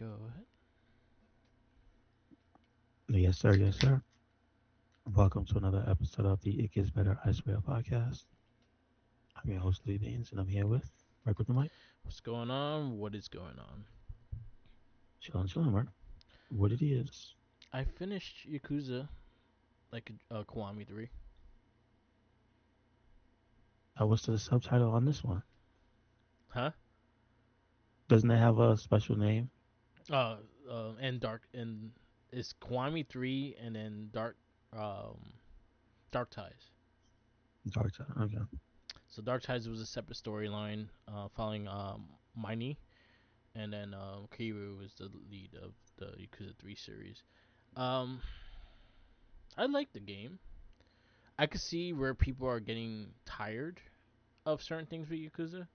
Go ahead. Yes, sir. Yes, sir. Welcome to another episode of the It Gets Better Icebreaker podcast. I'm your host, Lee Beans, and I'm here with Mark with the mic. What's going on? What is going on? Chillin', chillin', Mark. What it is? I finished Yakuza, like Kiwami 3. What's the subtitle on this one? Huh? Doesn't it have a special name? Uh, and Dark, and it's Kiwami 3 and then Dark Ties. Dark Side. Okay. So Dark Ties was a separate storyline following Miney, and then Kiryu was the lead of the Yakuza 3 series. Um, I like the game. I could see where people are getting tired of certain things with Yakuza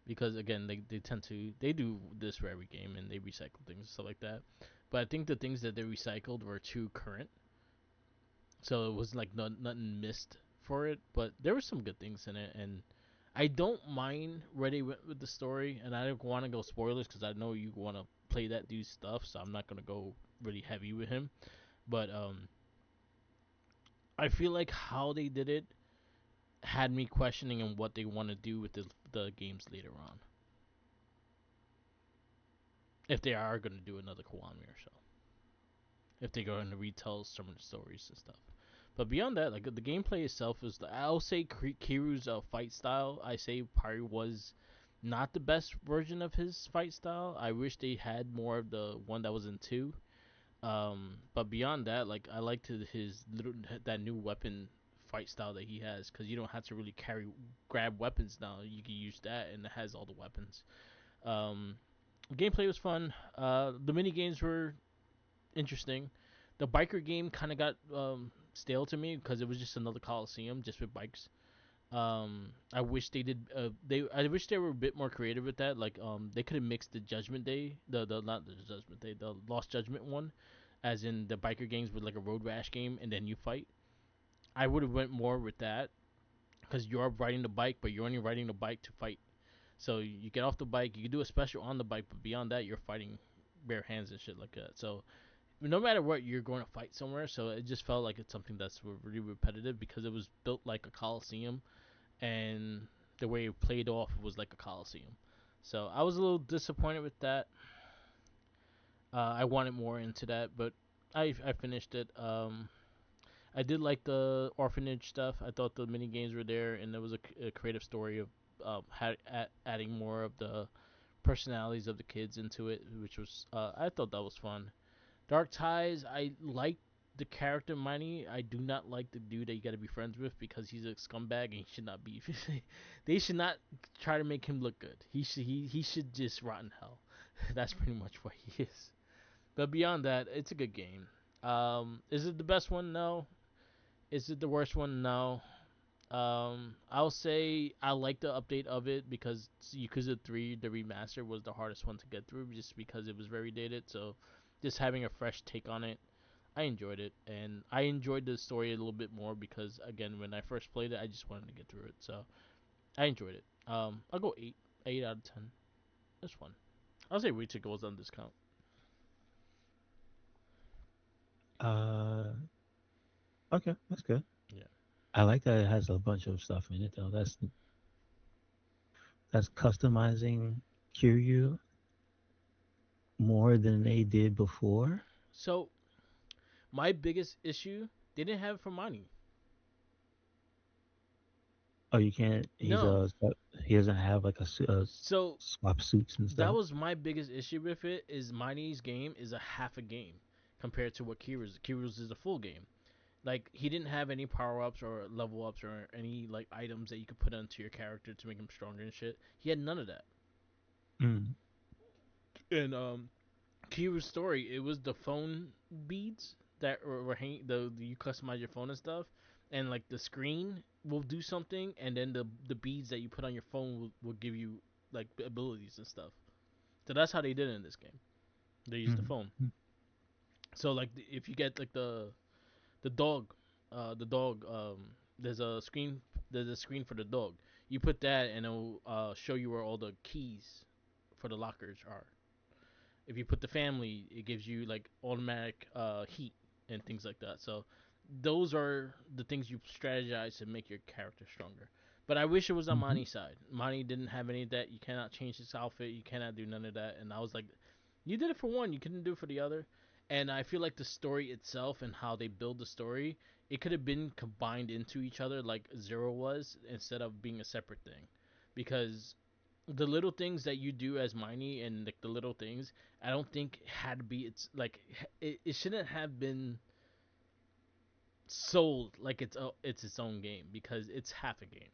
because again they tend to they do this for every game and they recycle things and stuff like that. But I think the things that they recycled were too current, so it was like nothing missed for it. But there were some good things in it, and I don't mind where they went with the story. And I don't want to go spoilers because I know you want to play that dude's stuff, so I'm not gonna go really heavy with him. But I feel like how they did it had me questioning on what they want to do with the games later on, if they are going to do another Kiwami or so, if they're going to retell some of the stories and stuff. But beyond that, like the gameplay itself is, I'll say Kiru's fight style. I say probably was not the best version of his fight style. I wish they had more of the one that was in two. But beyond that, like I liked his little that new weapon fight style that he has because you don't have to really grab weapons now. You can use that and it has all the weapons. Um, Gameplay was fun. The mini games were interesting. The biker game kind of got stale to me because it was just another Coliseum just with bikes. I wish they did. I wish they were a bit more creative with that. Like, they could have mixed the Judgment Day, the not the Judgment Day, the Lost Judgment one, as in the biker games with like a road rash game, and then you fight. I would have went more with that because you're riding the bike, but you're only riding the bike to fight. So you get off the bike, you can do a special on the bike, but beyond that, you're fighting bare hands and shit like that. So no matter what, you're going to fight somewhere. So it just felt like it's something that's really repetitive because it was built like a coliseum, and the way it played off was like a coliseum. So I was a little disappointed with that. I wanted more into that, but I finished it. I did like the orphanage stuff. I thought the mini games were there, and there was a creative story of adding more of the personalities of the kids into it, which was I thought that was fun. Dark Ties, I like the character Money. I do not like the dude that you got to be friends with because he's a scumbag and he should not be. They should not try to make him look good. He should just rot in hell. That's pretty much what he is. But beyond that, it's a good game. Is it the best one? No. Is it the worst one? No. I'll say I like the update of it because Yakuza 3, the remaster, was the hardest one to get through just because it was very dated. So just having a fresh take on it, I enjoyed it. And I enjoyed the story a little bit more because, again, when I first played it, I just wanted to get through it. So I enjoyed it. I'll go 8. 8 out of 10. It's fun. I'll say Retail goes on discount. Uh, okay, that's good. Yeah. I like that it has a bunch of stuff in it though. That's customizing Kiryu more than they did before. So my biggest issue, they didn't have it for money. Oh, you can't. No. He doesn't have like So swap suits and that stuff. was my biggest issue with it. Is Mighty's game is a half a game compared to what Kira's is a full game. Like he didn't have any power ups or level ups or any like items that you could put onto your character to make him stronger and shit. He had none of that. Mm. And Kira's story, it was the phone beads that were hanging. The you customize your phone and stuff, and like the screen will do something, and then the beads that you put on your phone will give you like abilities and stuff. So that's how they did it in this game. They used the Mm. phone. So like if you get like the dog, there's a screen. There's a screen for the dog. You put that, and it'll show you where all the keys for the lockers are. If you put the family, it gives you like automatic heat and things like that. So those are the things you strategize to make your character stronger. But I wish it was on Hmm. Mani's side. Mani didn't have any of that. You cannot change his outfit. You cannot do none of that. And I was like, you did it for one. You couldn't do it for the other. And I feel like the story itself and how they build the story, it could have been combined into each other like Zero was instead of being a separate thing. Because the little things that you do as Miney and like the little things, I don't think had to be. It's like it shouldn't have been sold like it's its own game because it's half a game.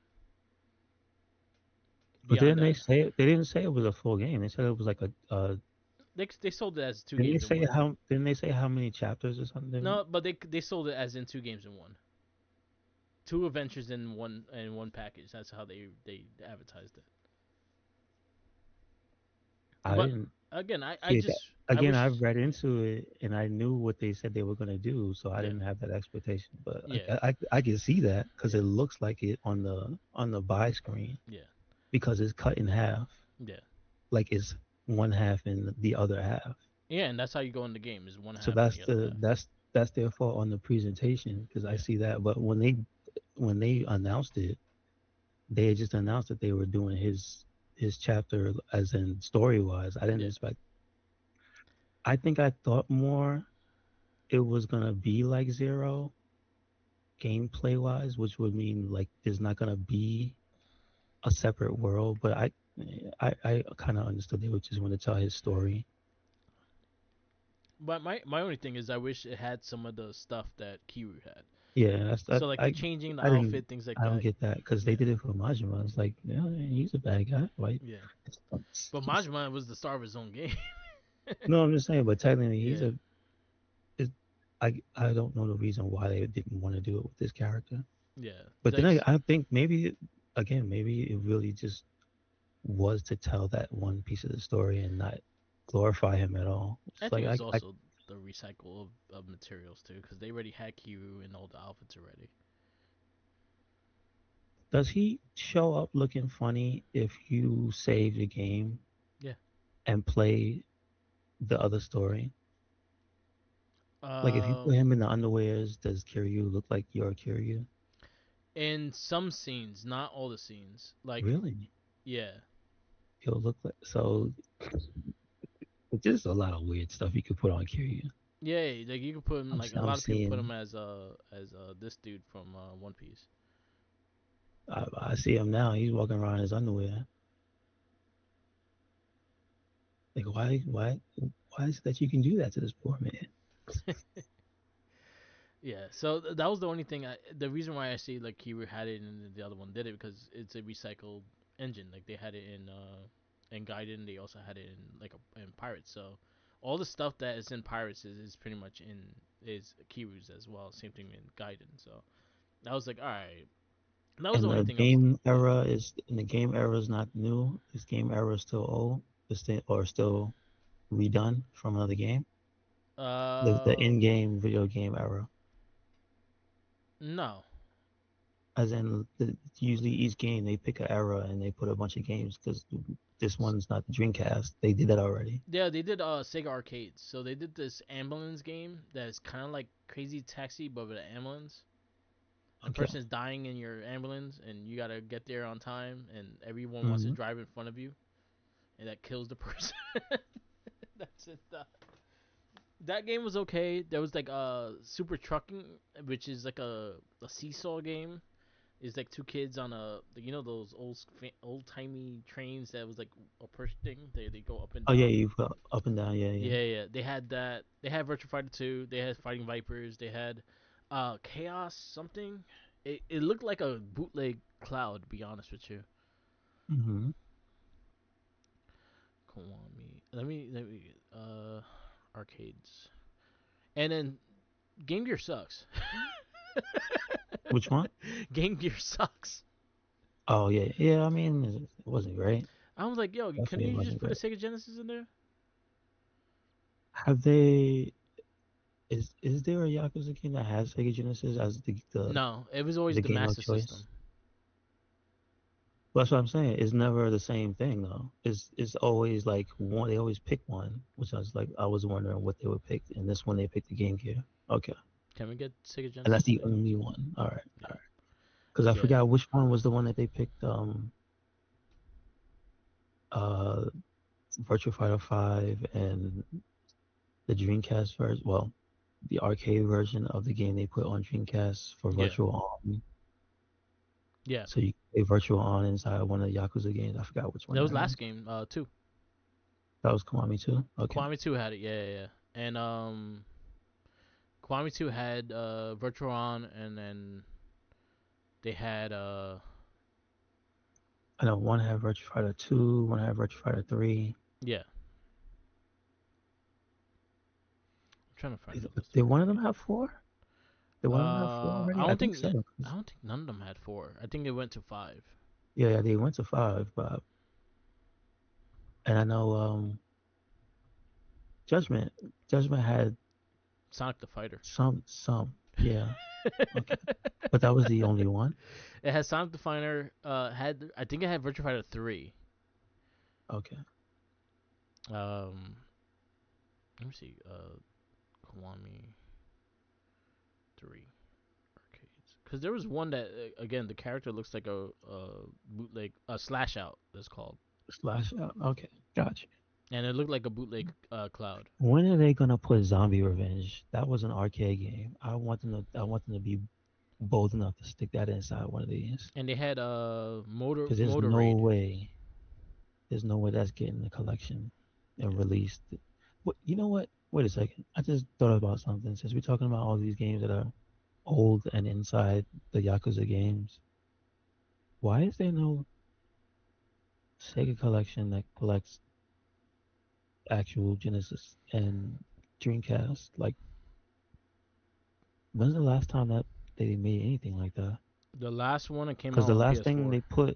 But Beyond didn't they that, say it? They didn't say it was a full game. They said it was like a. they sold it as two Didn't they games in say one. how? Didn't they say how many chapters or something? No, but they sold it as in two games in one. Two adventures in one package. That's how they advertised it. I But didn't again, I see it. just I Again, I wish read into it and I knew what they said they were gonna do, so I yeah didn't have that expectation. But yeah I can see that because yeah it looks like it on the buy screen yeah because it's cut in half, yeah like it's one half and the other half. yeah, and that's how you go in the game is one So half and the other half. that's their fault on the presentation because I Yeah see that. But when they announced it, they had just announced that they were doing his chapter as in story wise. I didn't yeah expect. I think I thought more it was gonna be like Zero gameplay wise, which would mean like there's not gonna be a separate world. But I kind of understood they would just want to tell his story. But my only thing is I wish it had some of the stuff that Kiru had. Yeah, that's that. So like the changing the I didn't. outfit, things like I don't that. get that because they Yeah, did it for Majima. It's like, yeah, he's a bad guy. Why? yeah. But Majima was the star of his own game. No, I'm just saying. But technically, he's Yeah, a. It, I don't know the reason why they didn't want to do it with this character. yeah. But then Like I think maybe again maybe it really just was to tell that one piece of the story and not glorify him at all. I It's think like it was I also the recycle of materials too, because they already had Kiru and all the outfits already. does he show up looking funny if you save the game Yeah. and play the other story? Like if you put Um, him in the underwears, does Kiryu look like your Kiryu? in some scenes, not all the scenes. Like Really? yeah, He'll look like so. It's just a lot of weird stuff you could put on Kiryu. yeah. Like you could put him like a I'm lot of people put him seeing. as this dude from One Piece. I see him now. He's walking around in his underwear. Like why is it that you can do that to this poor man? Yeah, so that was the only thing. The reason why I say like Kiru had it and the other one did it because it's a recycled engine. Like they had it in Gaiden. They also had it in in Pirates. So all the stuff that is in Pirates is pretty much in is Kiru's as well. Same thing in Gaiden. So I was like, all right, that was the And only the thing I was game yeah. era is and the game era is not new. This game era is still old. It's still, or still redone from another game. The Uh, in-game video game era, no. as in usually each game they pick an era and they put a bunch of games because this one's not the Dreamcast. They did that already. Yeah, they did Sega Arcades. So they did this ambulance game that is kind of like Crazy Taxi but with an ambulance. The Okay. person is dying in your ambulance and you gotta get there on time and everyone wants to Hmm. drive in front of you and that kills the person. That's it. That game was okay. There was like Super Trucking, which is like a seesaw game. It's like two kids on a those old timey trains that was like a push thing. They go up and Oh yeah, down. you've got up and down. Yeah, yeah. Yeah, yeah. They had that. They had Virtua Fighter 2. They had Fighting Vipers. They had Chaos something. It looked like a bootleg Cloud, to be honest with you. Hmm. Kiwami. Let me arcades. And then Game Gear sucks. Which one? Game Gear sucks. Oh yeah, yeah. I mean, it wasn't great. I was like, yo, couldn't Definitely you just wasn't put a great. Sega Genesis in there? Have they? Is there a Yakuza game that has Sega Genesis as No, it was always the the game of Master choice? System. That's what I'm saying. It's never the same thing though. It's always like one. They always pick one, which I was like, I was wondering what they would pick. And this one they picked the Game Gear. Okay, Can we get Sega and that's Genesis the again? only one. All right, Yeah. all right. Because I Yeah. forgot which one was the one that they picked. Uh, Virtua Fighter 5 and the Dreamcast version. Well, the arcade version of the game they put on Dreamcast for Yeah. Virtual On. Yeah. So you play Virtual On inside one of the Yakuza games. I forgot which one That was that last is. game, two. That was Konami too. Okay. Kiwami 2 had it, yeah, yeah, yeah. And Kiwami 2 had Virtual On, and then they had I know one had Virtua Fighter 2, one had Virtua Fighter 3. yeah. I'm trying to find the list Did real one of quick. them have 4? Did one of them have 4 I already? I don't think think so. I don't think none of them had 4. I think it went to 5. Yeah, yeah, they went to 5, but and I know Judgment Judgment had Sonic the Fighter. some. Yeah. Okay. But that was the only one. It had Sonic the Fighter. Had I think it had Virtua Fighter 3. Okay. Um, let me see. Kiwami 3 arcades. Because there was one that again the character looks like a bootleg a slash out. That's called, Slash out. Okay. Gotcha. and it looked like a bootleg Cloud. When are they gonna put Zombie Revenge? That was an arcade game. I want them to be bold enough to stick that inside one of these. And they had Motor Because Motor Raid. there's no way that's getting the collection and released. What you know what? Wait a second. I just thought about something. Since we're talking about all these games that are old and inside the Yakuza games, why is there no Sega collection that collects actual Genesis and Dreamcast? Like, when's the last time that they made anything like that? The last one that came Because out on PS4.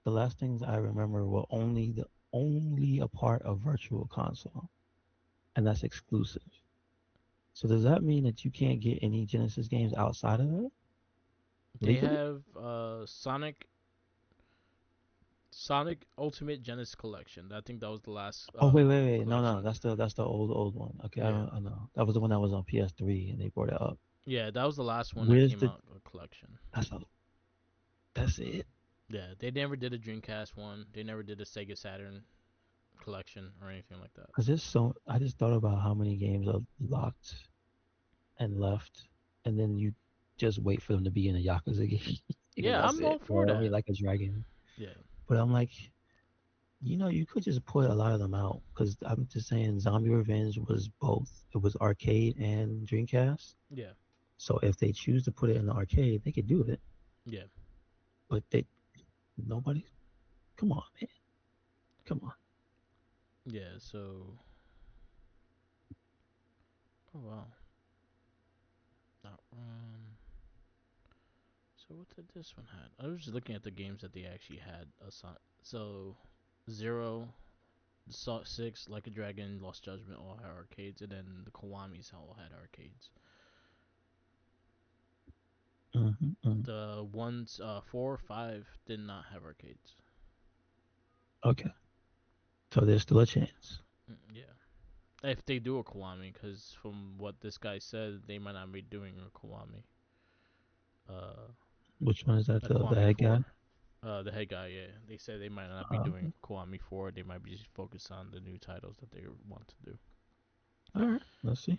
the last things I remember were only a part of Virtual Console, and that's exclusive. So does that mean that you can't get any Genesis games outside of it They legally? have Sonic Ultimate Genesis Collection. I think that was the last Oh wait. No, no, collection. that's the old one. Okay, Yeah. I know. That was the one that was on PS3 and they brought it up. Yeah, that was the last one that Where's came the out a collection. that's a, that's it? Yeah, they never did a Dreamcast one. They never did a Sega Saturn collection or anything like that. Because there's so I just thought about how many games are locked and left, and then you just wait for them to be in a Yakuza game, and Yeah, that's I'm all it. for Or I mean, that. like a Dragon. Yeah, But I'm like, you could just put a lot of them out because I'm just saying, Zombie Revenge was both. It was arcade and Dreamcast. yeah, So if they choose to put it in the arcade, they could do it. yeah, But nobody. Come on, man. Come on. yeah. So, oh wow. So what did this one had? I was just looking at the games that they actually had. So, Zero, Salt 6, Like a Dragon, Lost Judgment all had arcades, and then the Kiwamis all had arcades. Hmm. The ones 4, 5 did not have arcades. Okay. So there's still a chance. Yeah, if they do a Kiwami, because from what this guy said, they might not be doing a Kiwami. Uh, Which one is that? a The Kiwami head guy? 4. The head guy, yeah, they said they might not be doing Kiwami 4. They might be just focused on the new titles that they want to do. All right. Let's see.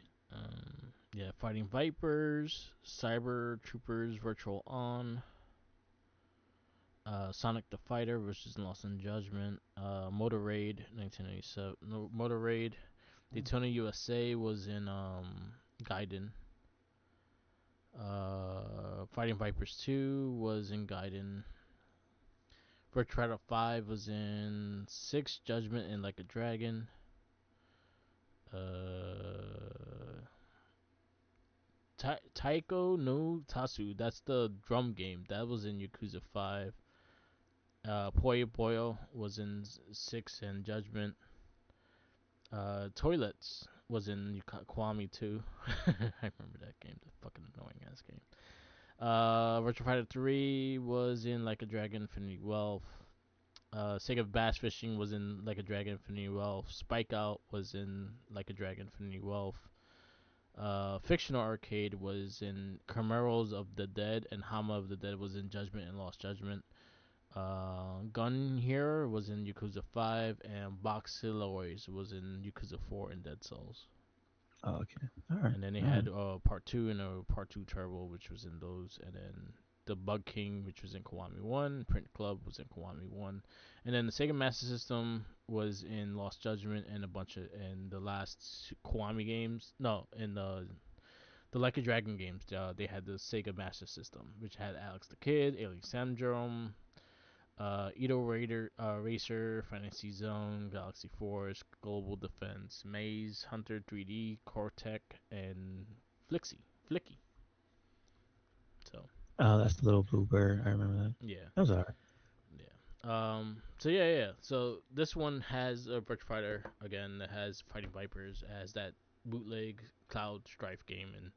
Yeah, Fighting Vipers, Cyber Troopers, Virtual On, Sonic the Fighter versus Lost in Judgment, Motor Raid 1997. No, Motor Raid, Daytona USA was in Gaiden. Fighting Vipers 2 was in Gaiden. Virtua Fighter 5 was in 6 Judgment and Like a Dragon. Uh, Taiko no Tatsu, that's the drum game. That was in Yakuza 5. Puyo Puyo was in 6 and Judgment. Toilets was in Kiwami 2. I remember that game, the fucking annoying ass game. Virtua Fighter 3 was in Like a Dragon Infinity Wealth. Sega Bass Fishing was in Like a Dragon Infinity Wealth. Spike Out was in Like a Dragon Infinity Wealth. Fictional Arcade was in Camaros of the Dead, and Hama of the Dead was in Judgment and Lost Judgment. Gun Hero was in Yakuza 5, and Boxiloids was in Yakuza 4 and Dead Cells. Oh, okay. All right. And then they All had right. Part 2 and Part 2 Turbo, which was in those. And then the Bug King, which was in Kiwami 1. Print Club was in Kiwami 1. And then the Sega Master System was in Lost Judgment and a bunch of. And the last Kiwami games. No, in the Like a Dragon games, they had the Sega Master System, which had Alex the Kid, Alien Syndrome, Edo Raider, Racer, Fantasy Zone, Galaxy Force, Global Defense, Maze, Hunter 3D, Cortec, and Flicky. So Oh, that's the little blue bird. I remember that. yeah, That was all right. yeah. So yeah. So this one has a Virtua Fighter again. That has Fighting Vipers as that bootleg Cloud Strife game, and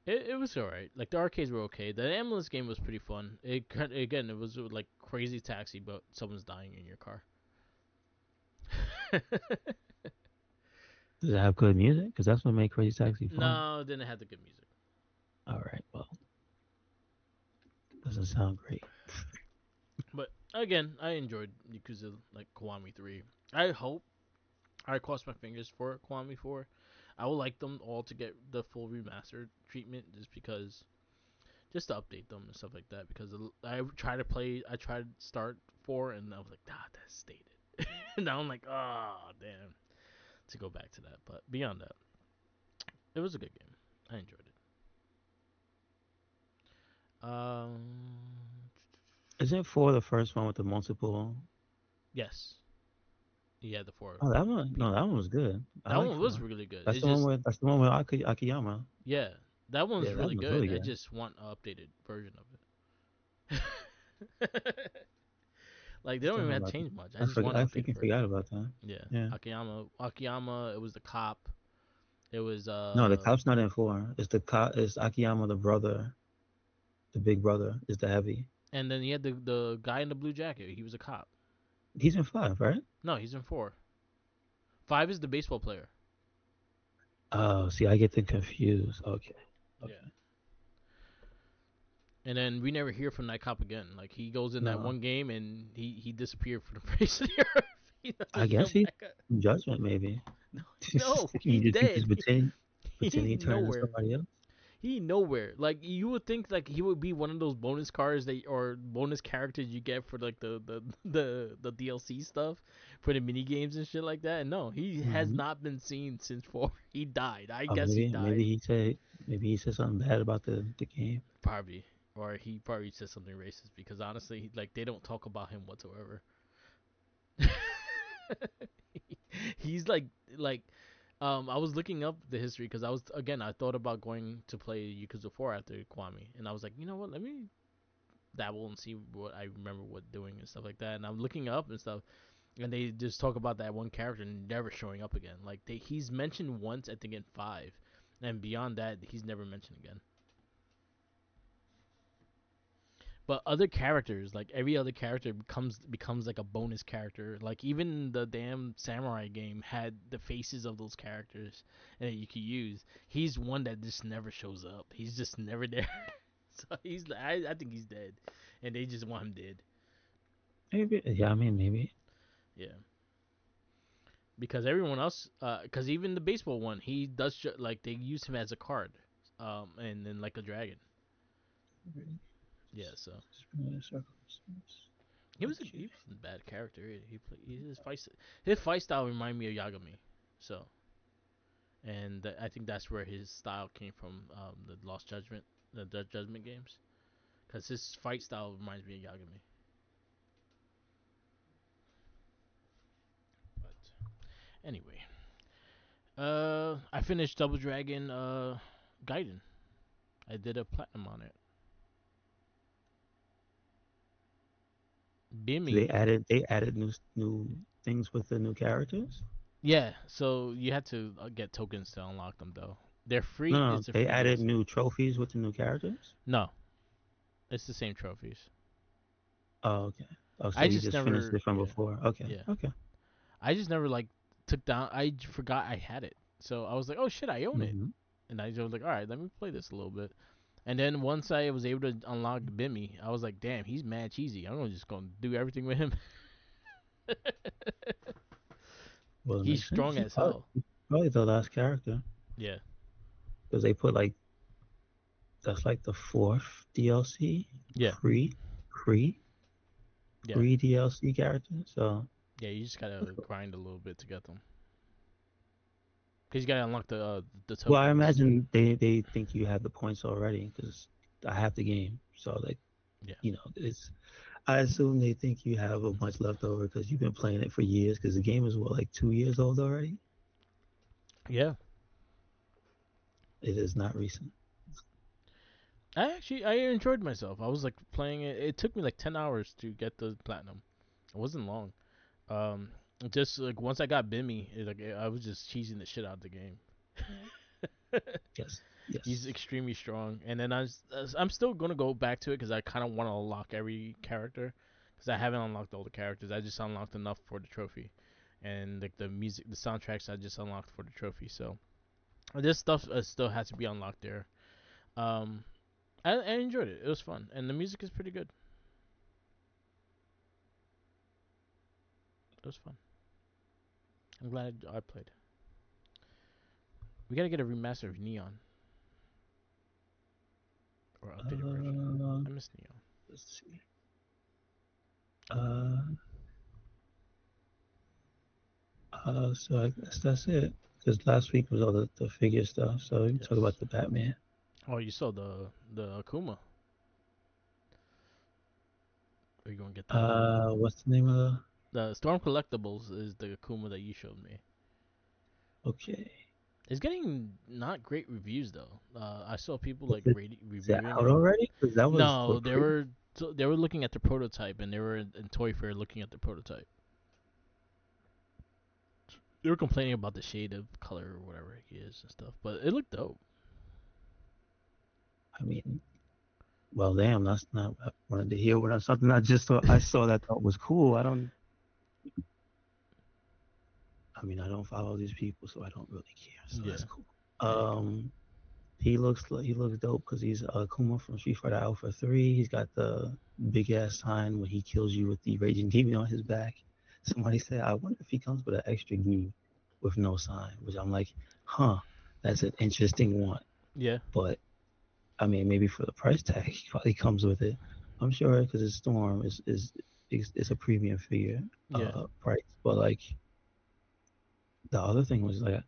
it was alright. Like the arcades were okay. The ambulance game was pretty fun. Again, it was like Crazy Taxi, but someone's dying in your car. Does it have good music? Because that's what made Crazy Taxi fun. No, didn't have the good music. All right. Well, doesn't sound great. But again, I enjoyed Yakuza like Kiwami 3. I hope I cross my fingers for Kiwami 4. I would like them all to get the full remastered treatment just to update them and stuff like that because I tried to start 4 and I was like, that's dated. And now I'm like, oh damn, to go back to that. But beyond that, it was a good game. I enjoyed it. Isn't four the first one with the multiple? Yes, yeah, the 4 Oh, that one. No, people. that one was good. I That like one was four. really good. That's It's the one just with Akiyama. yeah, that one's Yeah, that really was good. really I good. just want an updated version of it. Like they don't Still even know have to about that. change much. I just want I an updated freaking version. forgot about that. Yeah, Yeah. Akiyama. It was the cop. It was No, the cop's not in four. It's the cop. It's Akiyama, the brother, the big brother, is the heavy. and then you had the guy in the blue jacket. He was a cop. He's in five, right? No, he's in 4. 5 is the baseball player. Oh, see, I get them confused. Okay. Yeah. Okay. And then we never hear from that cop again. Like he goes in that No, one game and he disappeared from the face of the earth. He I doesn't show guess he's back up. in judgment, maybe. No, no, you he's dead. just pretend, He he turned into nowhere. somebody else. He nowhere. Like you would think, like he would be one of those bonus cars that or bonus characters you get for like the DLC stuff for the mini games and shit like that. And no, he has Hmm. not been seen since 4. He died. I Or guess he died. maybe he said something bad about the game. Probably, or he probably said something racist because honestly, like they don't talk about him whatsoever. He's like I was looking up the history because I thought about going to play Yakuza 4 after Kwame, and I was like, you know what, let me dabble and see what I remember what doing and stuff like that. And I'm looking up and stuff, and they just talk about that one character never showing up again. Like he's mentioned once, I think in 5, and beyond that, he's never mentioned again. But other characters, like every other character, becomes like a bonus character. Like even the damn samurai game had the faces of those characters that you could use. He's one that just never shows up. He's just never there. So I think he's dead, and they just want him dead. Maybe, yeah. I mean, maybe. Yeah, because everyone else, because even the baseball one, he does like they use him as a card, and then like a dragon. Yeah, so he Okay. wasn't a bad character. His fight style reminded me of Yagami. So and I think that's where his style came from. The Lost Judgment, the Judgment games, because his fight style reminds me of Yagami. But anyway, I finished Double Dragon Gaiden. I did a platinum on it. So Bimmy. they added new things with the new characters. Yeah, so you had to get tokens to unlock them though. They're free. No, no, It's a they free added DLC. new trophies with the new characters. No, It's the same trophies. Oh, okay. Oh, so I you just just finished never, it from yeah, before. Okay. yeah. Okay. I just never like took down. Forgot I had it, so I was like, oh shit, I own it, Hmm. and I just was like, all right, let me play this a little bit. And then once I was able to unlock Bimmy, I was like, damn, he's mad cheesy. I'm gonna just gonna do everything with him. Well, it He's makes sense. strong as hell. Probably the last character Yeah, because they put like that's like the fourth DLC yeah, free, free, yeah, free DLC character. So, yeah. You just gotta grind a little bit to get them, cause you gotta unlock the well, I tokens. imagine they think you have the points already because I have the game. So like Yeah, it's I assume they think you have a bunch left over because you've been playing it for years because the game is what like 2 years old already. yeah. It is not recent. I enjoyed myself. I was like playing it. It took me like 10 hours to get the platinum. It wasn't long. Um, just like once I got Bimmy, I was just cheesing the shit out of the game. Yes, He's yes. extremely strong, and then I'm still gonna go back to it because I kind of want to unlock every character because I haven't unlocked all the characters. I just unlocked enough for the trophy, and like the music, the soundtracks I just unlocked for the trophy. So this stuff still has to be unlocked there. Um, I enjoyed it. It was fun, and the music is pretty good. It was fun. I'm glad I played. We gotta get a remaster of Neon or updated version. Uh, I miss Neon. let's see. Uh, so I guess that's it. Because last week was all the figure stuff. So we can talk Yes. about the Batman. Oh, you saw the Akuma. Are you gonna get that? What's the name of the? The Storm Collectibles is the Akuma that you showed me. Okay. It's getting not great reviews though. I saw people Is like it is it reviewing out it. already? Because that was No, for they pre. were they were looking at the prototype and they were in Toy Fair looking at the prototype. They were complaining about the shade of color or whatever he is and stuff, but it looked dope. I mean, well, damn, that's not what I wanted to hear. What something I just thought I saw that thought was cool. I don't. I mean, I don't follow these people, so I don't really care. So that's Yeah, cool. there you go. Um, he looks dope because he's Kuma from Street Fighter Alpha 3. He's got the big ass sign when he kills you with the raging demon on his back. Somebody said, I wonder if he comes with an extra gi with no sign, which I'm like, huh, that's an interesting one. Yeah, But I mean, maybe for the price tag, he probably comes with it. I'm sure because it's Storm is a premium figure yeah. price. But like the other thing was like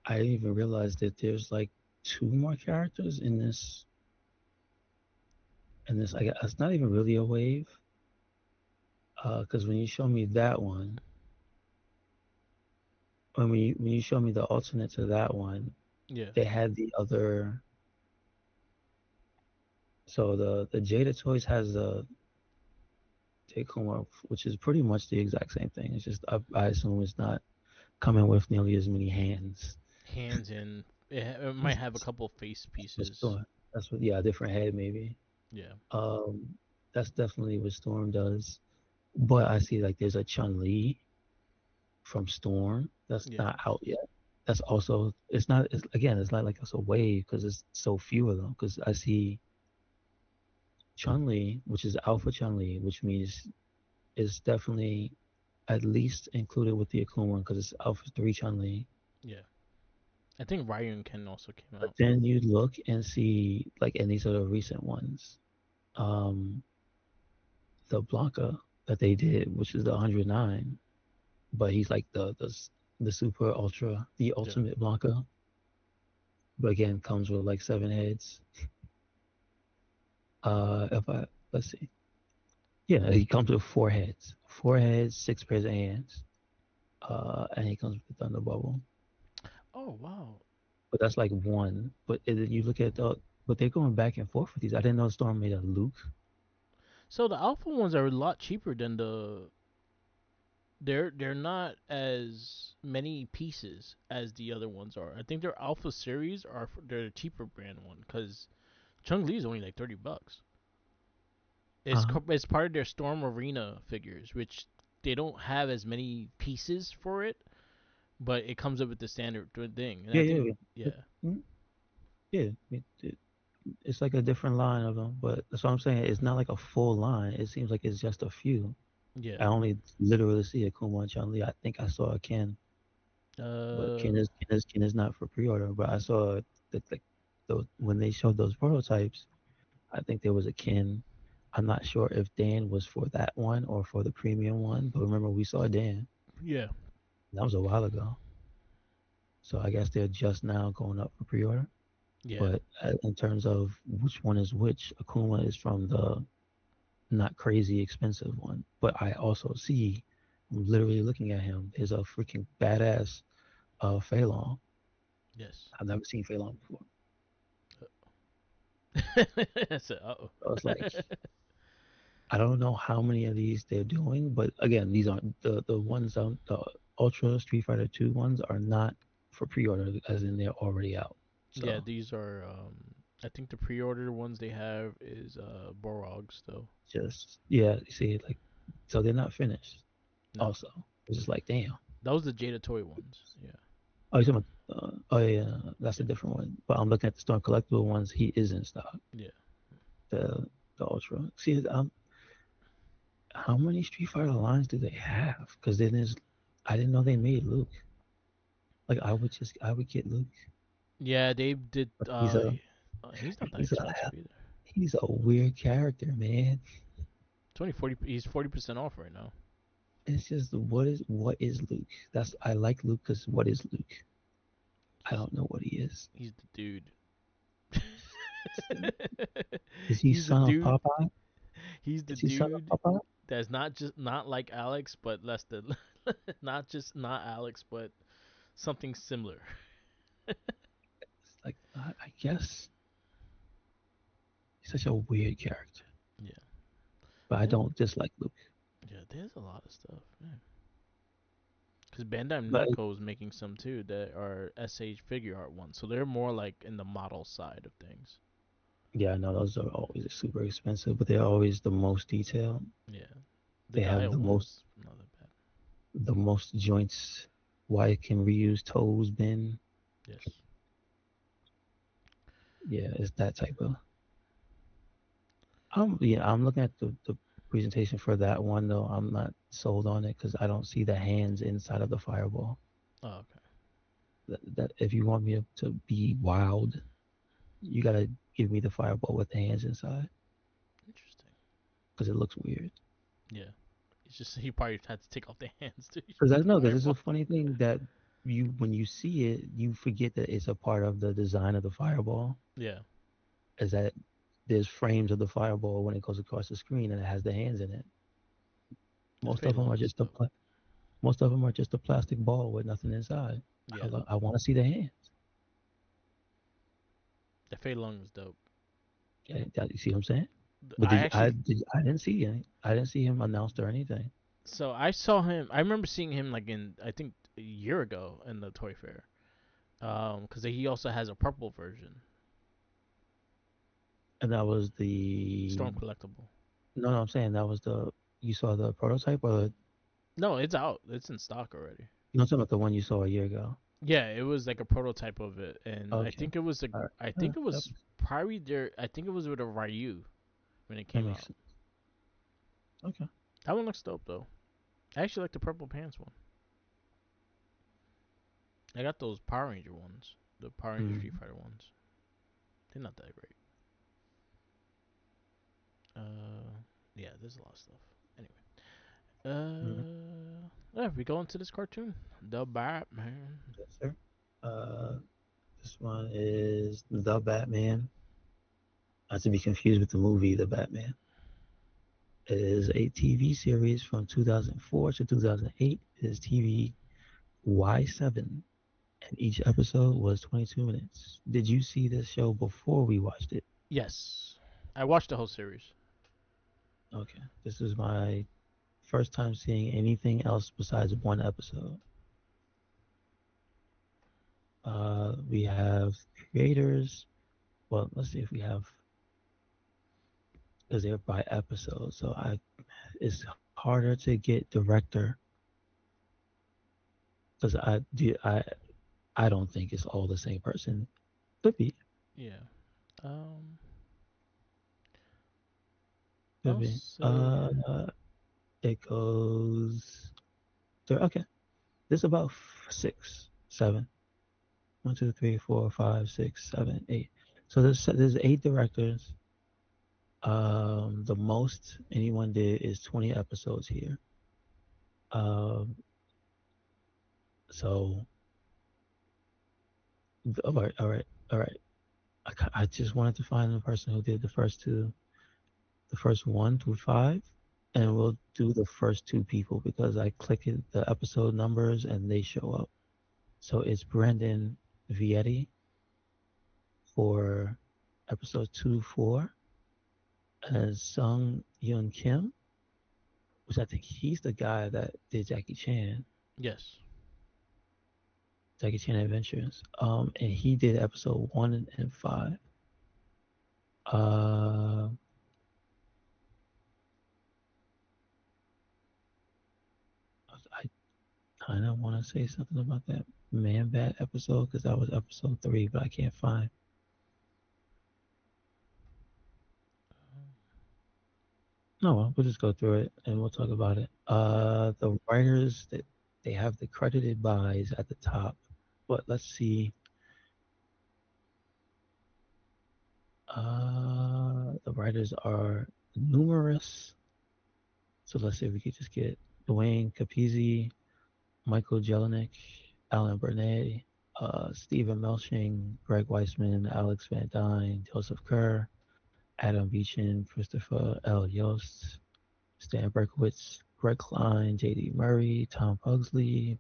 I didn't even realize that there's like two more characters in this. And this, I guess, it's not even really a wave. Because when you show me that one, when you show me the alternate to that one, Yeah, they had the other. So the Jada Toys has the Takuma, which is pretty much the exact same thing. It's just I assume it's not coming with nearly as many hands. hands in. It might That's have a couple face what's pieces. Storm. That's what, yeah, a different head maybe. Yeah, Um, that's definitely what Storm does. But I see like there's a Chun Li from Storm that's yeah, not out yet. That's also it's not it's, again it's not like it's a wave because it's so few of them. Because I see Chun Li, which is Alpha Chun Li, which means it's definitely at least included with the Akuma because it's Alpha 3 Chun Li. yeah. I think Ryun Ken also came But out. then you look and see like and these are the recent ones. Um, the Blanca that they did, which is the 109, but he's like the super ultra the Yeah. ultimate Blanca. But again, comes with like 7 heads. If I let's see, yeah, he comes with 4 heads, 4 heads, 6 pairs of hands. And he comes with the Thunder Bubble. Oh wow. But that's like one. But you look at but they're going back and forth with these. I didn't know Storm made a Luke. So the alpha ones are a lot cheaper than the. They're not as many pieces as the other ones are. I think their alpha series are they're the cheaper brand one because Chung Li is only like $30. Uh, It's part of their Storm Arena figures, which they don't have as many pieces for it, but it comes up with the standard thing. And yeah, I yeah, think yeah. yeah, Mm, yeah. It's like a different line of them, but that's what I'm saying. It's not like a full line. It seems like it's just a few. yeah. I only literally see Akuma and Chun Li. I think I saw a Ken, but Uh, Ken is not for pre-order. But I saw that those when they showed those prototypes, I think there was a Ken. I'm not sure if Dan was for that one or for the premium one, but remember we saw Dan. yeah, That was a while ago. So I guess they're just now going up for pre-order. yeah, But in terms of which one is which, Akuma is from the not crazy expensive one. But I also see, I'm literally looking at him. There's a freaking badass Fei Long. yes. I've never seen Fei Long before. So, uh-oh. So it's like I don't know how many of these they're doing, but again, these aren't the ones the Ultra Street Fighter 2 ones are not for pre-order, as in they're already out. Yeah, So these are. I think the pre-order ones they have is Borogs though. just yeah, you see, like so they're not finished. No, Also, it's just like damn. those are the Jada Toy ones. Yeah, Oh, you're talking about, oh yeah, that's yeah, a different one. But I'm looking at the Storm Collectible ones. He is in stock. yeah. The Ultra. See, how many Street Fighter lines do they have? Because then there's, I didn't know they made Luke. Like I would get Luke, Yeah, they did. but He's not that he's a expensive either. he's a weird character, man. 20, 40. He's 40% off right now. It's just what is Luke? That's I like Luke because what is Luke? I He's don't know what he is. he's the dude. Is he He's the son of dude. Popeye? He's the Is he son of dude Popeye? that's not like Alex, but less than not just not Alex, but something similar. It's like I guess he's such a weird character, Yeah, but I yeah, don't dislike Luke. yeah. There's a lot of stuff, man. Because Bandai But Namco is making some too that are SH figure art ones, so they're more like in the model side of things. yeah, I know those are always super expensive, but they're always the most detailed. Yeah, the They have Gaia ones not that bad. the most joints. Why it can reuse toes bin. Yes. Yeah, it's that type of. I'm looking at the presentation for that one though. I'm not sold on it because I don't see the hands inside of the fireball. Oh, okay. That if you want me to be wild, you gotta give me the fireball with the hands inside Interesting. because it looks weird. Yeah. It's just he probably had to take off the hands to Because I use the know because it's a fireball. funny thing that you when you see it, you forget that it's a part of the design of the fireball. Yeah. Is that there's frames of the fireball when it goes across the screen and it has the hands in it. The Most Fei of them Long are is just dope. most of them are just a plastic ball with nothing inside. Yeah. I want to see the hands. The Fei Long is dope. Yeah, you see what I'm saying? But I actually I didn't see any. I didn't see him announced or anything. so I saw him. I remember seeing him like in I think a year ago in the toy fair. Because he also has a purple version, And that was the Storm collectible. no, I'm saying that was the you saw the prototype or No, it's out. It's in stock already. you know talking about the one you saw a year ago. Yeah, it was like a prototype of it, and I Okay, think it was the all right, I yeah, think it that, was probably there. I think it was with a Ryu when it that came makes out. sense. Okay. That one looks dope though. I actually like the purple pants one. I got those Power Ranger ones, the Power Ranger Street Mm-hmm. Fighter ones. They're not that great. Yeah, there's a lot of stuff. Anyway, Mm-hmm. yeah, we go into this cartoon, the Batman. Yes, sir. Uh, this one is The Batman. Not to be confused with the movie The Batman. It is a TV series from 2004 to 2008. It is TV Y7, and each episode was 22 minutes. Did you see this show before we watched it? Yes, I watched the whole series. Okay. This is my first time seeing anything else besides one episode. We have creators. Well, let's see if we have because they're by episode. So it's harder to get director because I don't think it's all the same person. Could be, Yeah. Um, could I'll be. say It goes there. Okay, this is about six, seven. 1, 2, 3, 4, 5, 6, 7, 8. So there's 8 directors. The most anyone did is 20 episodes here. Um, so all right, all right, all right. I just wanted to find the person who did the first two, the first 1 through 5, and we'll do the first two people because I clicked the episode numbers and they show up. So it's Brandon Vietti for episode 2, 4, and Sung Yun Kim, which I think he's the guy that did yes. Jackie Chan Adventures. And he did episode 1 and 5. Uh, I kind of want to say something about that Man Bat episode because that was episode 3, but I can't find. No, well, we'll just go through it and we'll talk about it. The writers that they have the credited bys at the top, but let's see. The writers are numerous. So let's see if we could just get Dwayne Capizzi, Michael Jelinek, Alan Burnett, Stephen Melching, Greg Weisman, Alex Van Dyne, Joseph Kerr, Adam Beechin, Christopher L. Yost, Stan Berkowitz, Greg Klein, J.D. Murray, Tom Pugsley,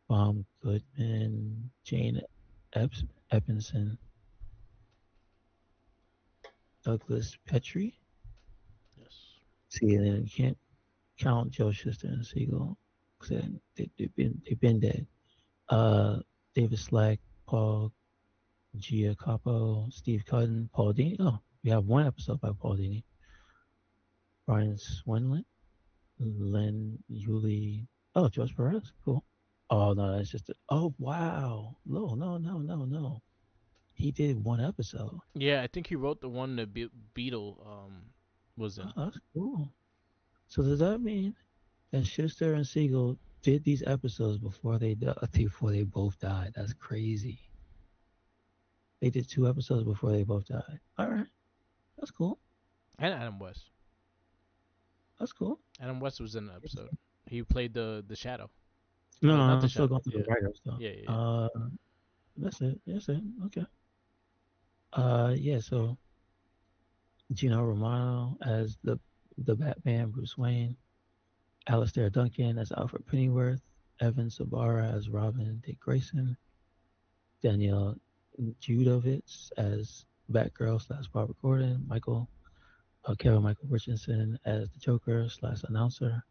Bob Goodman, Jane Epinson, Douglas Petrie. Yes. See, and then you can't count Joe Shuster and Siegel because they've been dead. Uh, David Slack, Paul Giacopo, Steve Cutton, Paul Dini. Oh, we have one episode by Paul Dini. Brian Swinlin, Len Yuli. Oh, George Perez. Cool. Oh no, that's just. Oh wow. No, no, no, no, no. He did one episode. Yeah, I think he wrote the one that Beetle was Oh, in. that's cool. So does that mean that Schuster and Siegel did these episodes before they both died? That's crazy. They did 2 episodes before they both died. All right, that's cool. And Adam West. That's cool. Adam West was in the episode. He played the Shadow. No, no, Not the I'm still Shadow. going through Yeah. the writers though. Yeah, yeah, yeah. That's it. That's it. Okay. Yeah. So Gino Romano as the Batman, Bruce Wayne, Alistair Duncan as Alfred Pennyworth, Evan Sabara as Robin Dick Grayson, Danielle Judovitz as Batgirl slash Barbara Gordon, Kevin Michael Richardson as the Joker slash announcer,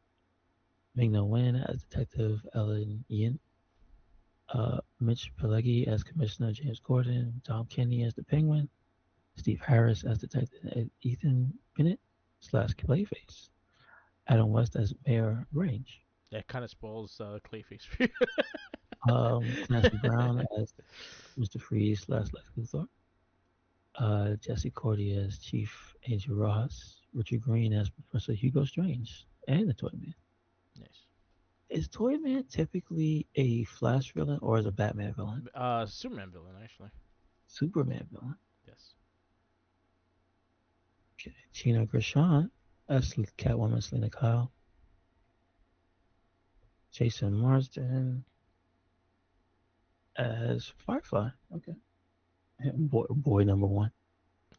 Ming-Na Wen as Detective Ellen Yin, Mitch Pileggi as Commissioner James Gordon, Tom Kenny as the Penguin, Steve Harris as Detective Ethan Bennett slash Clayface, Adam West as Mayor Range, That kind of spoils Clayface. Clancy Brown as Mr. Freeze slash Lex Luthor, Jesse Cordy as Chief Angel Rojas, Richard Green as Professor Hugo Strange, and the Toyman. Nice. Is Toyman typically a Flash villain or is a Batman villain? Superman villain actually. Superman villain. Yes. Okay. Gina Gershon as Catwoman Selena Kyle, Jason Marsden as Firefly. Okay. Boy number one.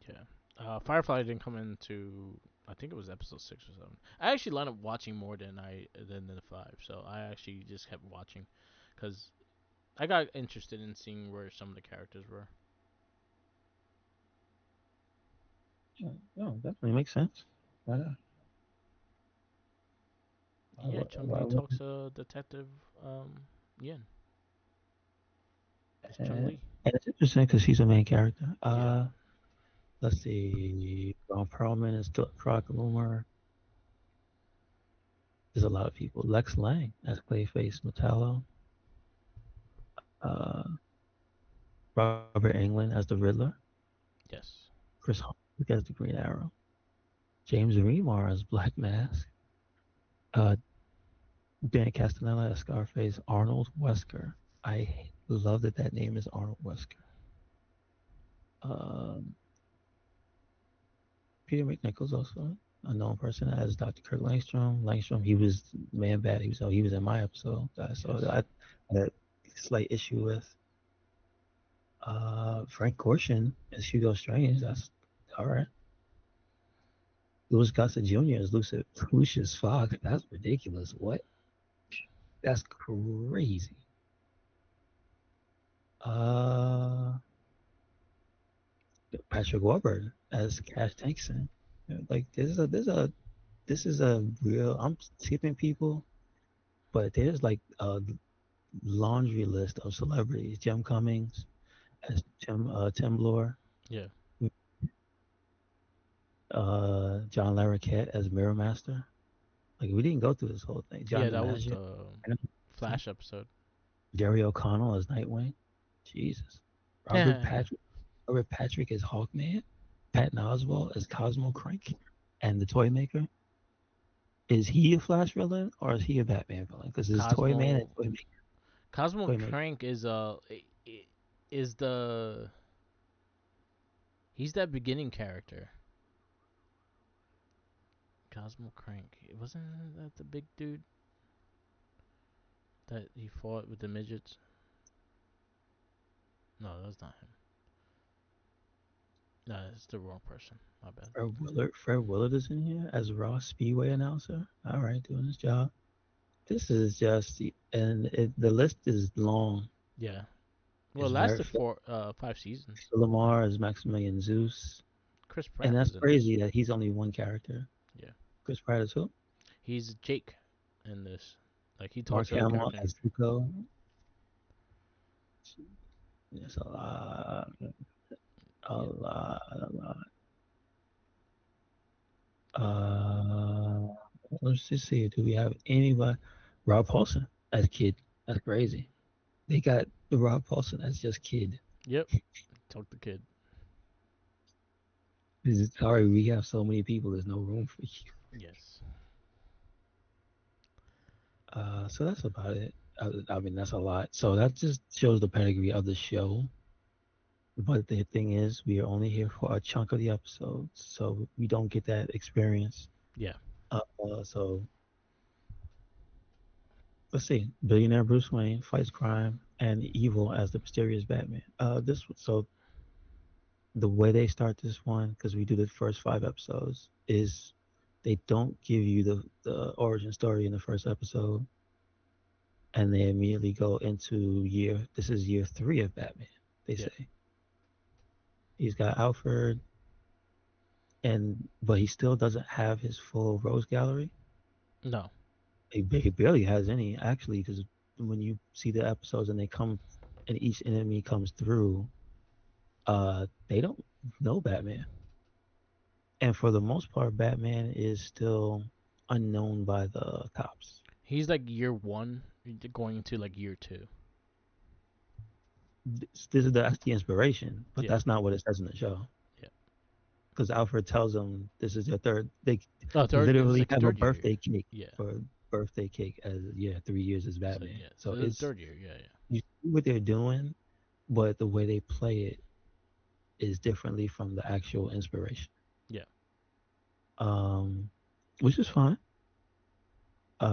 Yeah. Firefly didn't come into. I think it was episode 6 or 7. I actually wound up watching more than the 5, so I actually just kept watching, because I got interested in seeing where some of the characters were. Yeah, definitely makes sense. Why not? Yeah, Chung Li talks Detective Yin. It's Chung And Li. it's interesting because she's a main character. Yeah. Let's see. Ron Perlman is Croc Loomer. There's a lot of people. Lex Lang as Clayface Metallo. Uh, Robert Englund as the Riddler. Yes. Chris Hardwick as the Green Arrow. James Remar as Black Mask. Uh, Dan Castellaneta as Scarface. Arnold Wesker. I love that that name is Arnold Wesker. Um, Peter McNichols also a known person as Dr. Kirk Langstrom. Langstrom, he was man bad. He was in my episode. So Yes. I had a slight issue with Frank Gorshin as Hugo Strange. That's all right. Louis Gossett Jr. as Lucius Fox. That's ridiculous. What? That's crazy. Uh, Patrick Warburton as Cash Tankson. Like this is a real. I'm skipping people, but there's like a laundry list of celebrities. Jim Cummings as Tim Lore. Yeah. John Larroquette as Mirror Master. Like we didn't go through this whole thing. Yeah, John that was DiMaggio, the Flash episode. Jerry O'Connell as Nightwing. Jesus. Robert Yeah. Patrick. Robert Patrick as Hawkman. Patton Oswalt as Cosmo Crank, and the Toy Maker. Is he a Flash villain or is he a Batman villain? Because it's Toy Man and Cosmo Toy Maker. Cosmo Toy Maker. Crank is the he's that beginning character. Cosmo Crank. Wasn't that the big dude that he fought with the midgets? No, that's not him. No, it's the wrong person. My bad. Fred Willard is in here as Ross Speedway announcer. All right, doing his job. This is just, and the list is long. Yeah. Well, it It's lasted for 5 seasons. Lamar as Maximilian Zeus, Chris and Pratt that's was in this. crazy that he's only one character. Yeah. Chris Pratt is who? He's Jake in this. Like he Mark talks like a Hamill cartoon. as Zuko. It's Yep. a lot. Uh, let's just see. Do we have anybody? Rob Paulson as Kid. That's crazy. They got the Rob Paulson as just Kid. Yep. Talk the kid. Sorry, we have so many people. There's no room for you. Yes. So that's about it. I mean, that's a lot. So that just shows the pedigree of the show. But the thing is, we are only here for a chunk of the episodes, so we don't get that experience. Yeah. So let's see. Billionaire Bruce Wayne fights crime and evil as the mysterious Batman. So the way they start this one, because we do the first 5 episodes, is they don't give you the origin story in the first episode, and they immediately go into this is year 3 of Batman, they Yeah. say. He's got Alfred, but he still doesn't have his full Rose Gallery. No. He barely has any, actually, because when you see the episodes and they come, and each enemy comes through, they don't know Batman. And for the most part, Batman is still unknown by the cops. He's like year 1 going into like year 2. That's the inspiration, but Yeah. that's not what it says in the show. Yeah. Because Alfred tells them this is their third. They Oh, third. It was literally like a have a third year. birthday cake Yeah. for birthday cake as 3 years as So Batman. yeah. So So it was third year. Yeah. Yeah. you see what they're doing, but the way they play it is differently from the actual inspiration. Yeah. Um, which is fine.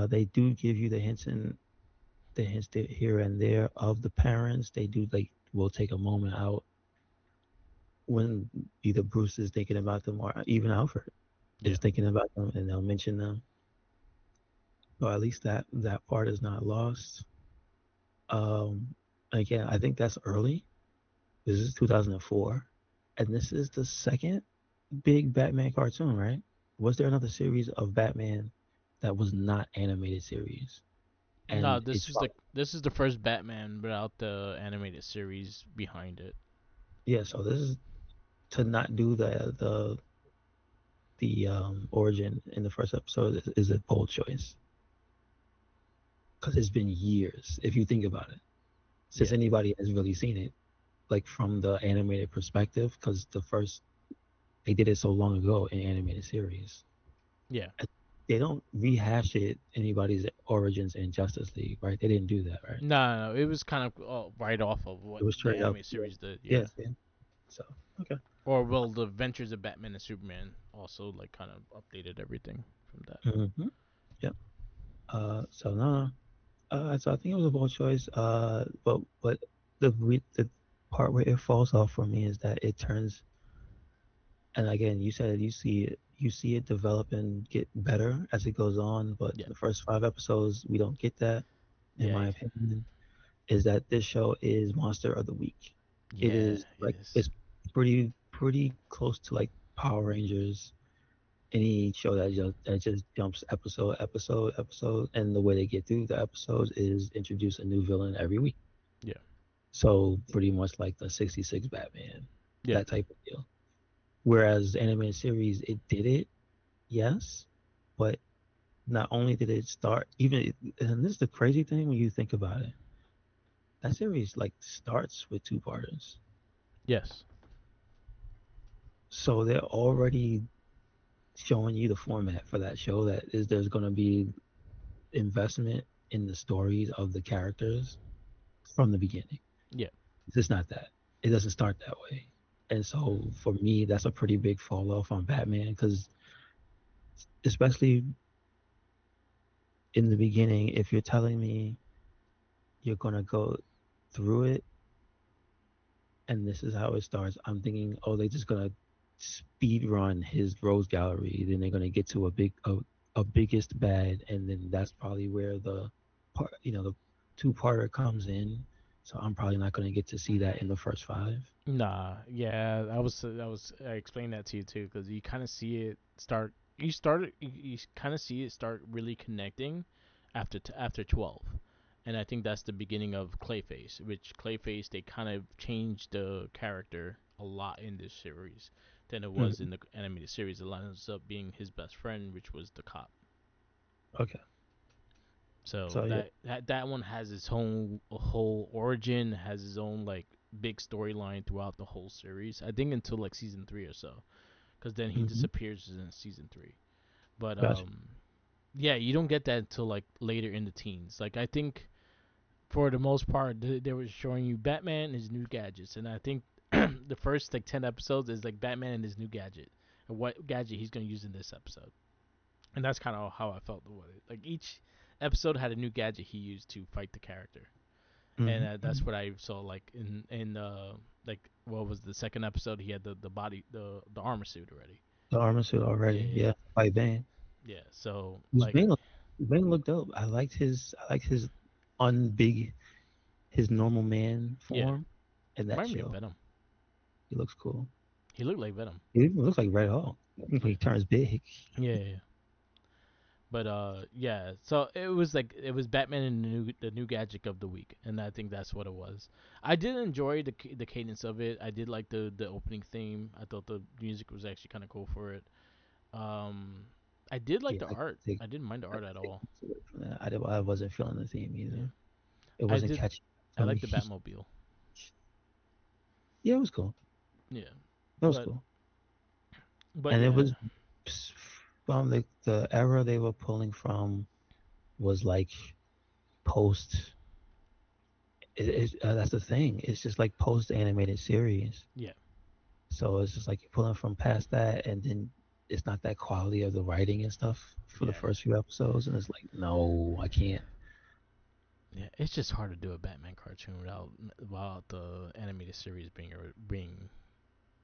They do give you the hints here and there of the parents. They do will take a moment out when either Bruce is thinking about them or even Alfred Yeah. is thinking about them, and they'll mention them. So at least that part is not lost. Again, I think that's early. This is 2004, and this is the second big Batman cartoon, right? Was there another series of Batman that was not animated series? No, And it's this is the first Batman without the animated series behind it. yeah. So this is to not do the origin in the first episode is a bold choice because it's been years if you think about it since Yeah. anybody has really seen it, like from the animated perspective, because they did it so long ago in animated series. Yeah. They don't rehash it anybody's origins in Justice League, right? They didn't do that, right? No, it was kind of right off of what It was the straight up. anime series did. Yeah, Yeah. yeah. So okay. Or well, the Adventures of Batman and Superman also like kind of updated everything from that. Mm-hmm. Yep. So no, so I think it was a bold choice. But the part where it falls off for me is that it turns, and again, you said you see it develop and get better as it goes on, but Yeah. the first 5 episodes we don't get that, in Yeah. my opinion. Is that this show is Monster of the Week. It Yeah. is It like is. it's pretty close to like Power Rangers. Any show that just jumps episode, and the way they get through the episodes is introduce a new villain every week. Yeah. So pretty much like the 66 Batman, Yeah. that type of deal. Whereas the animated series, it did it, yes, but not only did it start, even, and this is the crazy thing when you think about it, that series like starts with two parters. Yes. So they're already showing you the format for that show, that is there's going to be investment in the stories of the characters from the beginning. Yeah. It's just not that. It doesn't start that way. And so for me, that's a pretty big fall off on Batman because, especially in the beginning, if you're telling me you're going to go through it and this is how it starts, I'm thinking, oh, they're just going to speed run his Rose Gallery. Then they're going to get to a biggest bad. And then that's probably where the two-parter comes in. So I'm probably not going to get to see that in the first five. Nah. Yeah. I explained that to you too because you kind of see it start. You kind of see it start really connecting after 12. And I think that's the beginning of Clayface, which Clayface they kind of changed the character a lot in this series than it was Mhm. in the animated series. It ends up being his best friend, which was the cop. Okay. So So yeah. that one has its own whole origin, has its own like big storyline throughout the whole series. I think until like season 3 or so, because then he Hmm. disappears in season 3. But Gotcha. yeah, you don't get that until like later in the teens. Like I think for the most part, they were showing you Batman and his new gadgets, and I think the first like 10 episodes is like Batman and his new gadget, and what gadget he's gonna use in this episode, and that's kind of how I felt about it. Like each episode had a new gadget he used to fight the character, and Hmm. that's what I saw. Like in like what was the second episode? He had the body the armor suit already. The armor suit Yeah, already. yeah, Yeah. By Bane. yeah. So His like Bane look, Bane looked dope. I liked his unbig his normal man yeah, form in that remind me of show. Venom. He looks cool. He looked like Venom. He even looks like Red Hulk when he turns big. Yeah, yeah. But yeah, so it was Batman and the new gadget of the week, and I think that's what it was. I did enjoy the cadence of it. I did like the opening theme. I thought the music was actually kind of cool for it. Um, I did like Yeah, the I art. take I didn't mind the I art at take all. away from that. I wasn't feeling the theme Yeah, either. It I wasn't did. catchy I for like me. the Batmobile. Yeah, it was cool. Yeah, That was but cool. And it yeah, was from the era they were pulling from was like post. That's the thing. It's just like post animated series. yeah, So it's just like you're pulling from past that, and then it's not that quality of the writing and stuff for the yeah, first few episodes, and it's like, no, I can't. yeah. It's just hard to do a Batman cartoon without the animated series being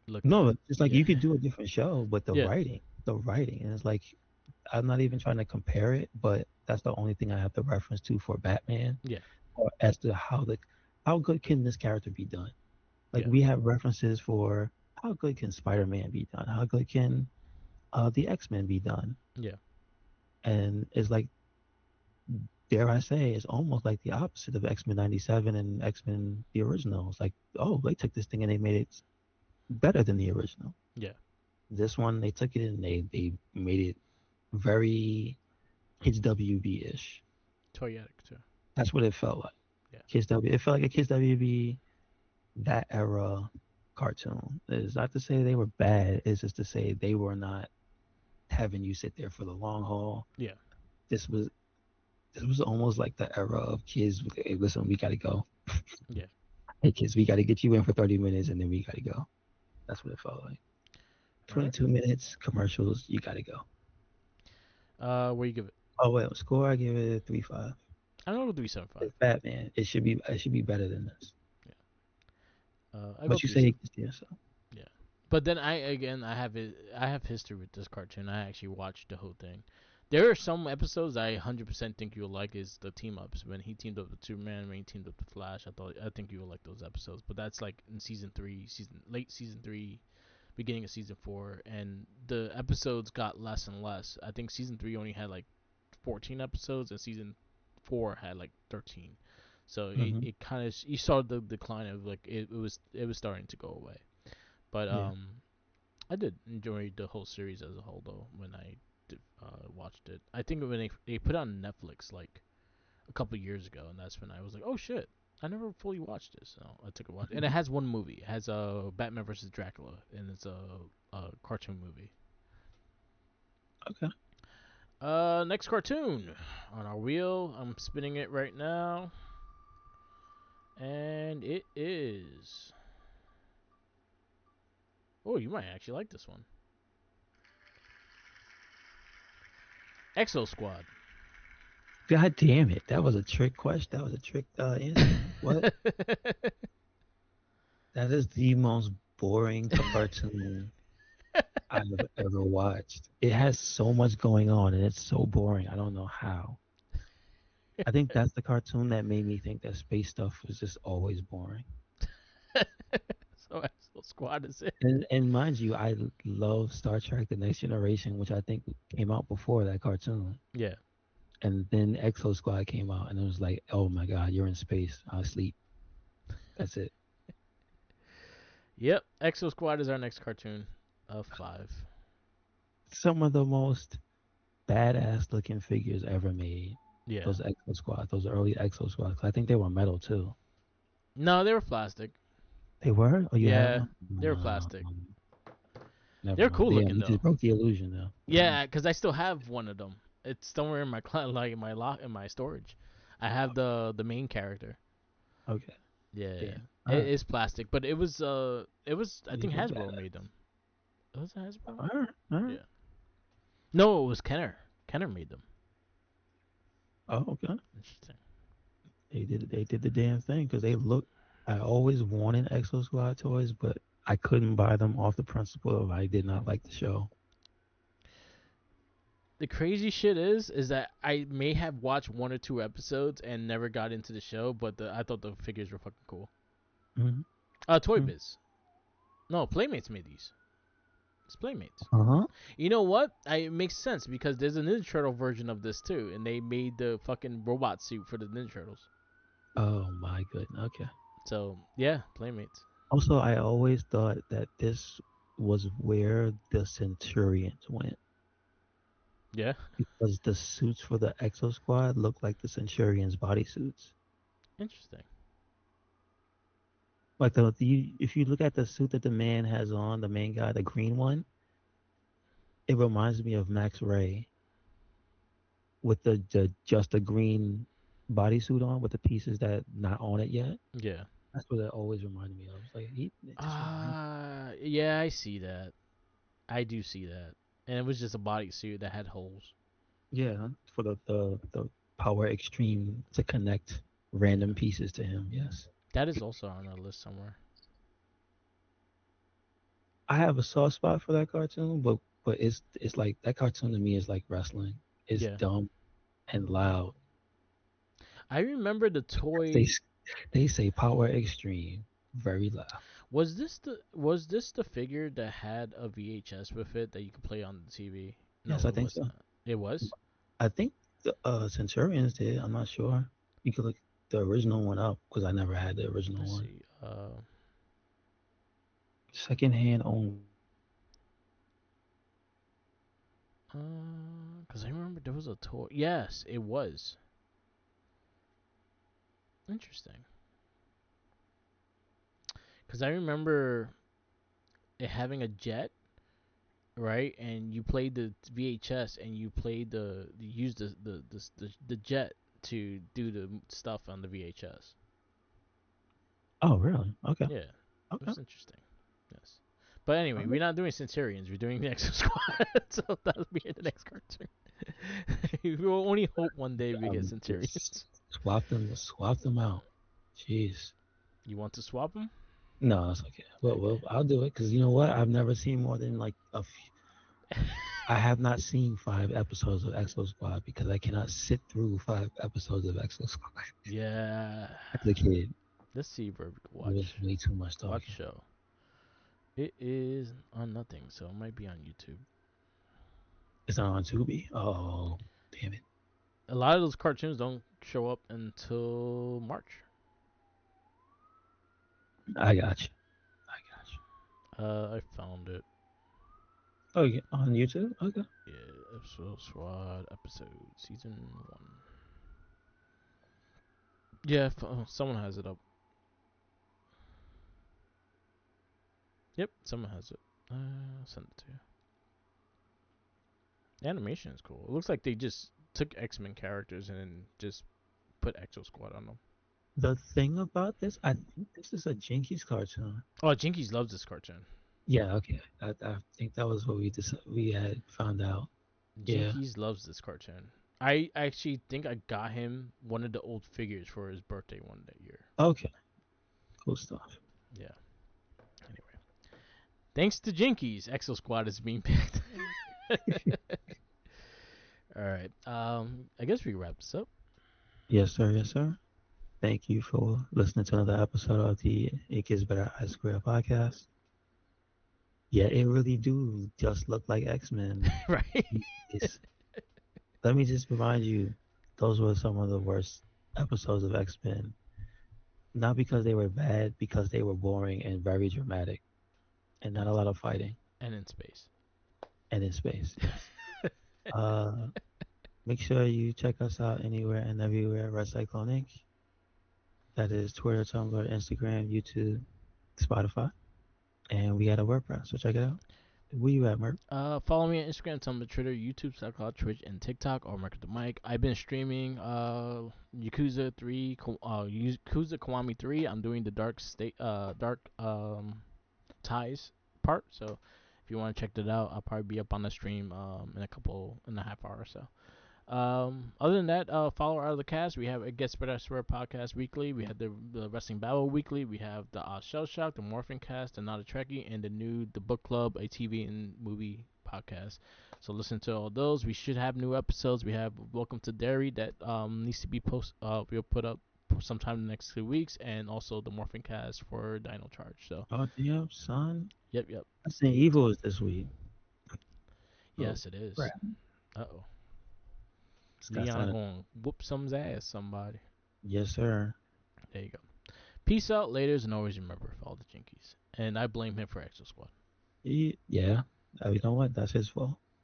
looked at. No, it's like Yeah, you could do a different show, but yeah, the writing, and it's like I'm not even trying to compare it, but that's the only thing I have to reference to for Batman, yeah, or as to how good can this character be done. Like yeah, we have references for how good can Spider-Man be done, how good can the X-Men be done, yeah. and it's like, dare I say, it's almost like the opposite of X-Men '97 and X-Men the original. It's like, oh, they took this thing and they made it better than the original. Yeah. This one they took it and they made it very Kids WB ish. Toyetic too. That's what it felt like. Yeah. Kids W. It felt like a Kids WB that era cartoon. It's not to say they were bad. It's just to say they were not having you sit there for the long haul. Yeah. This was almost like the era of kids. Hey, listen, we gotta go. Yeah. Hey kids, we gotta get you in for 30 minutes and then we gotta go. That's what it felt like. All right. 22 minutes commercials. You gotta go. Where you give it? Oh well, score. I give it a 3.5. I don't know 3.75. It's Batman. It should be. It should be better than this. Yeah. I go But you three. say it gets there, so Yeah. But then I have it. I have history with this cartoon. I actually watched the whole thing. There are some episodes I 100% think you'll like. Is the team ups when he teamed up with Superman, when he teamed up with Flash. I think you will like those episodes. But that's like in season 3, late season 3, beginning of season 4, and the episodes got less and less. I think season 3 only had like 14 episodes, and season 4 had like 13. So hmm it kind of, you saw the decline of like it was starting to go away. But yeah. I did enjoy the whole series as a whole though when I watched it. I think when they put it on Netflix like a couple years ago, and that's when I was like, oh shit, I never fully watched this. So I took a watch, and it has one movie. It has Batman versus Dracula, and it's a cartoon movie. Okay. Next cartoon on our wheel. I'm spinning it right now, and it is. Oh, you might actually like this one. Exo Squad. God damn it! That was a trick question. That was a trick answer. What? That is the most boring cartoon I've ever watched. It has so much going on and it's so boring. I don't know how. I think that's the cartoon that made me think that space stuff was just always boring. So Exo Squad is it? And mind you, I love Star Trek: The Next Generation, which I think came out before that cartoon. Yeah. And then Exo Squad came out, and it was like, oh my god, you're in space. I'll sleep. That's it. Yep. Exo Squad is our next cartoon of 5. Some of the most badass looking figures ever made. Yeah. Those Exo Squad, those early Exo Squads. I think they were metal too. No, they were plastic. They were? Oh, you have Yeah, one? they were plastic. Never They're mind. cool Yeah, looking you though. just broke the illusion now. Yeah, because I still have one of them. It's somewhere in my like in my lock in my storage. I have the main character. Okay. Yeah, Damn. All it right. is plastic, but it was I These think were Hasbro badass. made them. Was it Hasbro? All right. All right. Yeah. No, it was Kenner. Kenner made them. Oh, okay. Interesting. They did the damn thing because they look. I always wanted Exo Squad toys, but I couldn't buy them off the principle of I did not like the show. The crazy shit is that I may have watched 1 or 2 episodes and never got into the show, but I thought the figures were fucking cool. Mm-hmm. Toy Biz. No, Playmates made these. It's Playmates. Uh huh. You know what? It makes sense because there's a Ninja Turtle version of this too, and they made the fucking robot suit for the Ninja Turtles. Oh my goodness. Okay. So yeah, Playmates. Also, I always thought that this was where the Centurions went Yeah, because the suits for the Exo Squad look like the Centurions' bodysuits. interesting. Like if you look at the suit that the man has on, the main guy, the green one, it reminds me of Max Ray with the just a green bodysuit on with the pieces that not on it yet. Yeah. That's what it always reminded me of. It's like it just reminds. Yeah, I see that. I do see that. And it was just a bodysuit that had holes. Yeah, for the power extreme to connect Yeah, random pieces to him. Yes, that is also on our list somewhere. I have a soft spot for that cartoon, but it's like that cartoon to me is like wrestling. It's Yeah, dumb and loud. I remember the They toy. they say power extreme very loud. Was this the figure that had a VHS with it that you could play on the TV? Yes, No, I it think was so. not. It was. I think the Centurions did. I'm not sure. You could look the original one up because I never had the original Let's one. see. Secondhand only. Because I remember there was a toy. Yes, it was. Interesting. Because I remember it having a jet, right? And you played the VHS, and you played you used the jet to do the stuff on the VHS. Oh, really? Okay. Yeah, it Okay. was interesting. Yes. But anyway, Okay. we're not doing Centurions. We're doing the Exo Squad. So that'll be in the next cartoon. We will only hope one day we get Just Centurions. swap them out. Jeez. You want to swap them? No, it's okay. Well, Okay. I'll do it because you know what? I've never seen more than like a few. I have not seen 5 episodes of Exo Squad because I cannot sit through 5 episodes of Exo Squad. Yeah. As a kid, Let's see where we can it was watch. way too much Watch talking. show. It is on nothing, so it might be on YouTube. It's not on Tubi. Oh, damn it! A lot of those cartoons don't show up until March. I got you. I got you. I found it. Oh, yeah, on YouTube. Okay. Yeah, episode SWAT episode season 1. Yeah, someone has it up. Yep, someone has it. I'll send it to you. The animation is cool. It looks like they just took X-Men characters and then just put Exo Squad on them. The thing about this, I think this is a Jinkies cartoon. Oh, Jinkies loves this cartoon. Yeah. Okay. I think that was what we had found out. Yeah. Jinkies loves this cartoon. I actually think I got him one of the old figures for his birthday one that year. Okay. Cool stuff. Yeah. Anyway, thanks to Jinkies, Exo Squad is being picked. All right. I guess we can wrap this up. Yes, sir. Yes, sir. Thank you for listening to another episode of the It Gets Better I Square podcast. Yeah, it really do just look like X-Men. Right. It's, let me just remind you, those were some of the worst episodes of X-Men. Not because they were bad, because they were boring and very dramatic, and not and a lot of fighting, and in space. and in space. Yes. Uh, Make sure you check us out anywhere and everywhere. Red Cyclone Inc. That is Twitter, Tumblr, Instagram, YouTube, Spotify, and we got a WordPress. So check it out. Where you at, Merc? Follow me on Instagram, Tumblr, Twitter, YouTube, SoundCloud, Twitch, and TikTok, or Market the Mic. I've been streaming Yakuza 3, Yakuza Kiwami 3. I'm doing the Dark Ties part. So if you want to check that out, I'll probably be up on the stream in a half hour or so. Other than that, follow our other cast. We have a Gets Better I Swear podcast weekly. We have the Wrestling Battle weekly. We have the Shell Shock, the Morphin Cast, the Not a Trekkie, and the Book Club, a TV and movie podcast. So listen to all those. We should have new episodes. We have Welcome to Derry that needs to be we'll put up sometime in the next 2 weeks, and also the Morphin Cast for Dino Charge. So Oh, damn, son. yep. Resident Evil is this week. Oh, Yes, it is. crap. Uh oh. Scott Leon Sonic. going whoop some's ass, somebody. Yes, sir. There you go. Peace out, laters, and always remember, follow the Jinkies. And I blame him for Exo Squad. Yeah. You know what? That's his fault.